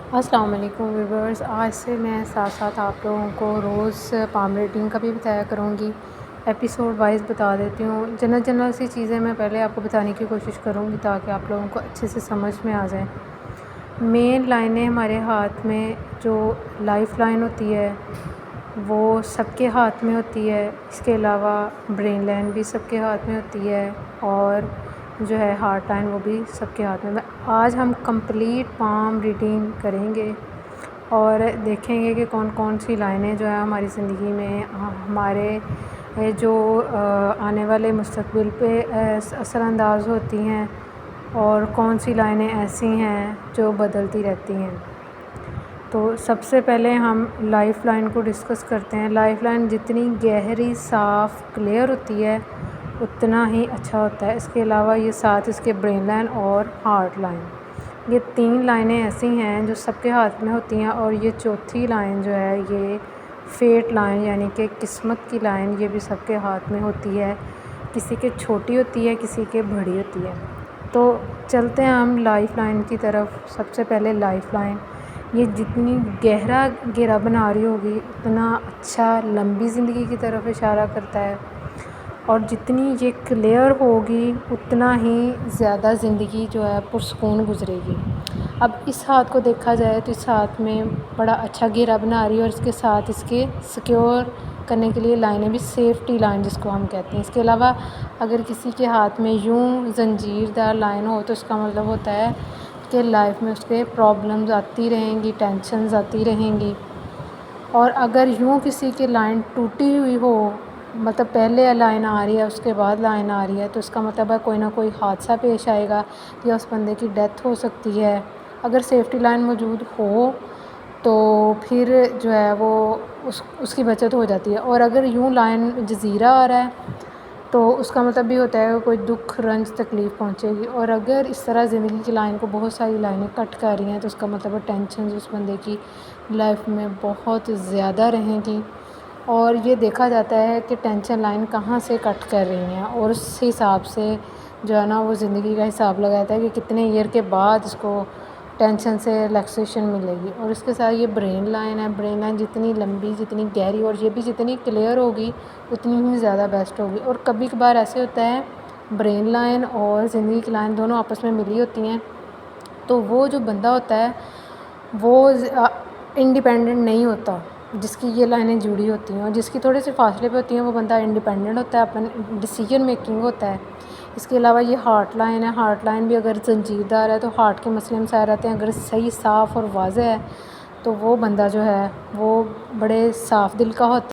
السلام علیکم ویورز، آج سے میں ساتھ ساتھ آپ لوگوں کو روز پام ریڈنگ کا بھی بتایا کروں گی، ایپیسوڈ وائز بتا دیتی ہوں۔ جنرل سی چیزیں میں پہلے آپ کو بتانے کی کوشش کروں گی تاکہ آپ لوگوں کو اچھے سے سمجھ میں آ جائیں۔ مین لائنیں ہمارے ہاتھ میں جو لائف لائن ہوتی ہے وہ سب کے ہاتھ میں ہوتی ہے، اس کے علاوہ برین لائن بھی سب کے ہاتھ میں ہوتی ہے، اور جو ہے ہارٹ لائن وہ بھی سب کے ہاتھ میں۔ آج ہم کمپلیٹ پام ریڈنگ کریں گے اور دیکھیں گے کہ کون کون سی لائنیں جو ہے ہماری زندگی میں ہمارے جو آنے والے مستقبل پہ اثر انداز ہوتی ہیں، اور کون سی لائنیں ایسی ہیں جو بدلتی رہتی ہیں۔ تو سب سے پہلے ہم لائف لائن کو ڈسکس کرتے ہیں۔ لائف لائن جتنی گہری، صاف، کلیئر ہوتی ہے اتنا ہی اچھا ہوتا ہے۔ اس کے علاوہ یہ ساتھ اس کے برین لائن اور ہارٹ لائن، یہ تین لائنیں ایسی ہیں جو سب کے ہاتھ میں ہوتی ہیں، اور یہ چوتھی لائن جو ہے یہ فیٹ لائن یعنی کہ قسمت کی لائن، یہ بھی سب کے ہاتھ میں ہوتی ہے۔ کسی کے چھوٹی ہوتی ہے، کسی کے بڑی ہوتی ہے۔ تو چلتے ہیں ہم لائف لائن کی طرف۔ سب سے پہلے لائف لائن، یہ جتنی گہرا گھیرا بنا رہی ہوگی اتنا اچھا لمبی زندگی کی طرف اشارہ کرتا ہے، اور جتنی یہ کلیئر ہوگی اتنا ہی زیادہ زندگی جو ہے پرسکون گزرے گی۔ اب اس ہاتھ کو دیکھا جائے تو اس ہاتھ میں بڑا اچھا گھیرا بنا رہی ہے، اور اس کے ساتھ اس کے سیکیور کرنے کے لیے لائنیں بھی سیفٹی لائن جس کو ہم کہتے ہیں۔ اس کے علاوہ اگر کسی کے ہاتھ میں یوں زنجیر دار لائن ہو تو اس کا مطلب ہوتا ہے کہ لائف میں اس کے پرابلمز آتی رہیں گی، ٹینشنز آتی رہیں گی۔ اور اگر یوں کسی کی لائن ٹوٹی ہوئی ہو، مطلب پہلے لائن آ رہی ہے اس کے بعد لائن آ رہی ہے، تو اس کا مطلب ہے کوئی نہ کوئی حادثہ پیش آئے گا یا اس بندے کی ڈیتھ ہو سکتی ہے۔ اگر سیفٹی لائن موجود ہو تو پھر جو ہے وہ اس کی بچت ہو جاتی ہے۔ اور اگر یوں لائن جزیرہ آ رہا ہے تو اس کا مطلب بھی ہوتا ہے کہ کوئی دکھ، رنج، تکلیف پہنچے گی۔ اور اگر اس طرح زندگی کی لائن کو بہت ساری لائنیں کٹ کر رہی ہیں تو اس کا مطلب ہے ٹینشنز اس بندے کی لائف میں بہت زیادہ رہیں گی۔ اور یہ دیکھا جاتا ہے کہ ٹینشن لائن کہاں سے کٹ کر رہی ہیں، اور اس حساب سے جو ہے نا وہ زندگی کا حساب لگاتا ہے کہ کتنے ایئر کے بعد اس کو ٹینشن سے ریلیکسیشن ملے گی۔ اور اس کے ساتھ یہ برین لائن ہے، برین لائن جتنی لمبی، جتنی گہری، اور یہ بھی جتنی کلیئر ہوگی اتنی ہی زیادہ بیسٹ ہوگی۔ اور کبھی کبھار ایسے ہوتا ہے برین لائن اور زندگی کی لائن دونوں آپس میں ملی ہوتی ہیں، تو وہ جو بندہ ہوتا ہے وہ انڈیپینڈنٹ نہیں ہوتا جس کی یہ لائنیں جڑی ہوتی ہیں، اور جس کی تھوڑے سے فاصلے پہ ہوتی ہیں وہ بندہ انڈیپینڈنٹ ہوتا ہے، اپن ڈیسیجن میکنگ ہوتا ہے۔ اس کے علاوہ یہ ہارٹ لائن ہے، ہارٹ لائن بھی اگر زنجیر دار ہے تو ہارٹ کے مسئلے مسائل رہتے ہیں۔ اگر صحیح، صاف اور واضح ہے تو وہ بندہ جو ہے وہ بڑے صاف دل کا ہوتا ہے۔